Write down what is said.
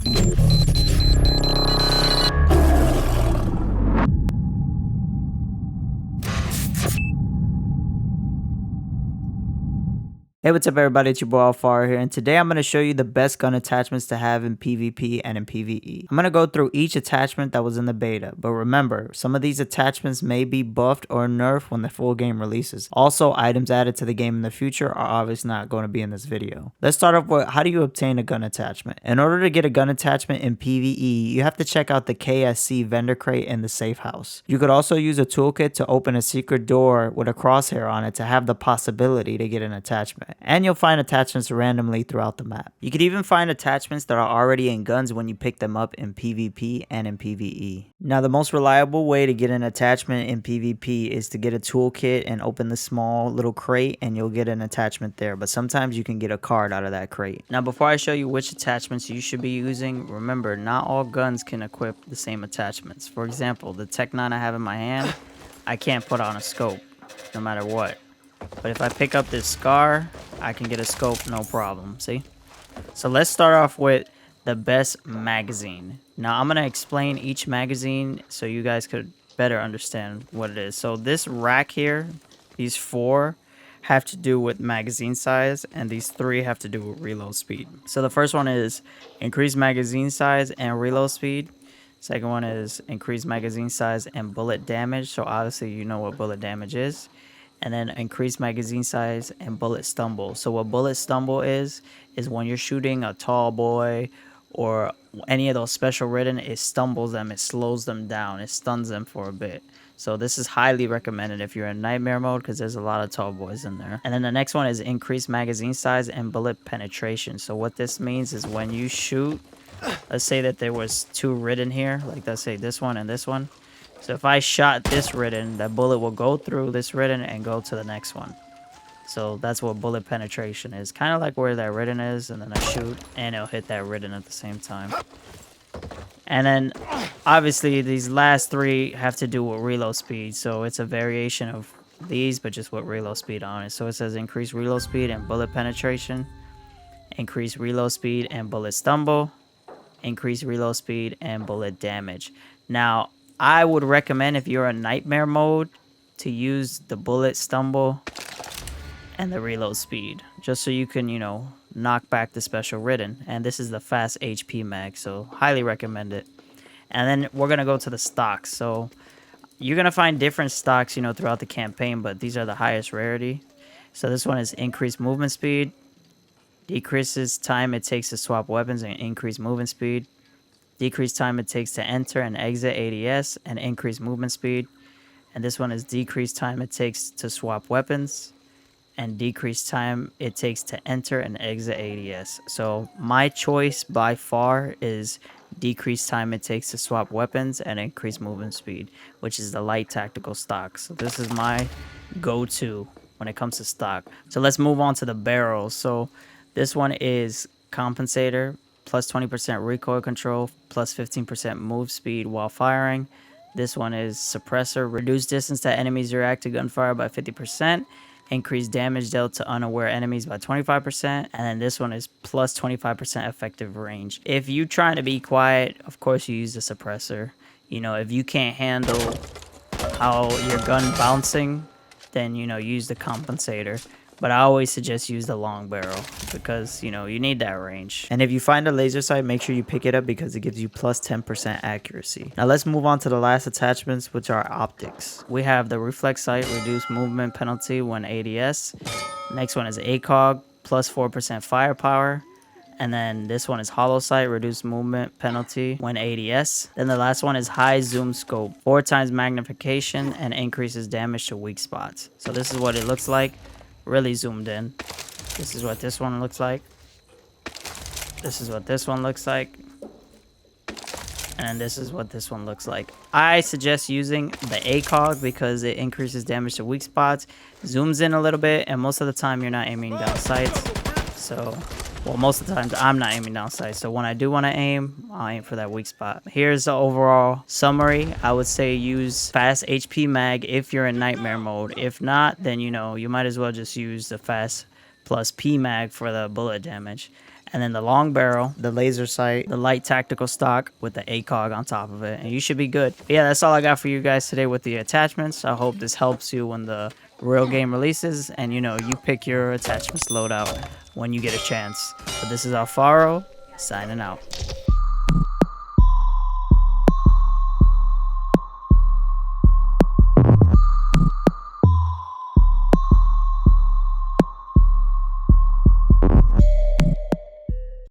Hey, what's up everybody, it's your boy Alfaro here, and today I'm going to show you the best gun attachments to have in PvP and in PvE. I'm going to go through each attachment that was in the beta, but remember, some of these attachments may be buffed or nerfed when the full game releases. Also, items added to the game in the future are obviously not going to be in this video. Let's start off with how do you obtain a gun attachment. In order to get a gun attachment in PvE, you have to check out the KSC vendor crate in the safe house. You could also use a toolkit to open a secret door with a crosshair on it to have the possibility to get an attachment. And you'll find attachments randomly throughout the map. You could even find attachments that are already in guns when you pick them up in PvP and in PvE. Now, the most reliable way to get an attachment in PvP is to get a toolkit and open the small little crate, and you'll get an attachment there. But sometimes you can get a card out of that crate. Now, before I show you which attachments you should be using, remember, not all guns can equip the same attachments. For example, the Tech 9 I have in my hand, I can't put on a scope, no matter what. But if I pick up this Scar, I can get a scope, no problem, see? So let's start off with the best magazine. Now, I'm going to explain each magazine so you guys could better understand what it is. So this rack here, these 4 have to do with magazine size, and these 3 have to do with reload speed. So the first one is increase magazine size and reload speed. Second one is increase magazine size and bullet damage. So obviously you know what bullet damage is. And then increase magazine size and bullet stumble. So what bullet stumble is when you're shooting a tall boy or any of those special Ridden, it stumbles them, it slows them down, it stuns them for a bit. So this is highly recommended if you're in nightmare mode, because there's a lot of tall boys in there. And then the next one is increase magazine size and bullet penetration. So what this means is when you shoot, let's say that there was 2 Ridden here, like let's say this one and this one. So if I shot this Ridden, that bullet will go through this Ridden and go to the next one. So that's what bullet penetration is. Kind of like where that Ridden is, and then I shoot, and it'll hit that Ridden at the same time. And then, obviously, these last 3 have to do with reload speed. So it's a variation of these, but just with reload speed on it. So it says increase reload speed and bullet penetration, increase reload speed and bullet stumble, increase reload speed and bullet damage. Now, I would recommend, if you're in nightmare mode, to use the bullet stumble and the reload speed, just so you can, you know, knock back the special Ridden. And this is the fast HP mag, so highly recommend it. And then we're gonna go to the stocks. So you're gonna find different stocks, you know, throughout the campaign, but these are the highest rarity. So this one is increased movement speed, decreases time it takes to swap weapons and increase movement speed. Decrease time it takes to enter and exit ADS and increase movement speed. And this one is decrease time it takes to swap weapons and decrease time it takes to enter and exit ADS. So my choice by far is decrease time it takes to swap weapons and increase movement speed, which is the light tactical stock. So this is my go-to when it comes to stock. So let's move on to the barrels. So this one is compensator, plus 20% recoil control, plus 15% move speed while firing. This one is suppressor, reduce distance that enemies react to gunfire by 50%, increase damage dealt to unaware enemies by 25%, and then this one is plus 25% effective range. If you're trying to be quiet, of course you use the suppressor. You know, if you can't handle how your gun bouncing, then, you know, use the compensator. But I always suggest use the long barrel because, you know, you need that range. And if you find a laser sight, make sure you pick it up because it gives you plus 10% accuracy. Now let's move on to the last attachments, which are optics. We have the reflex sight, reduce movement penalty when ADS. Next one is ACOG, plus 4% firepower. And then this one is hollow sight, reduce movement penalty when ADS. Then the last one is high zoom scope, 4 times magnification and increases damage to weak spots. So this is what it looks like. Really zoomed in. This is what this one looks like. This is what this one looks like. And this is what this one looks like. I suggest using the ACOG because it increases damage to weak spots, zooms in a little bit, and most of the time you're not aiming down sights. So, well, most of the times I'm not aiming down sights. So when I do want to aim, I'll aim for that weak spot. Here's the overall summary. I would say use fast HP mag if you're in nightmare mode. If not, then, you know, you might as well just use the fast plus P mag for the bullet damage. and then the long barrel, the laser sight, the light tactical stock with the ACOG on top of it, and you should be good. But yeah, that's all I got for you guys today with the attachments. I hope this helps you when the real game releases, and you know, you pick your attachments loadout when you get a chance. But this is Alfaro, signing out.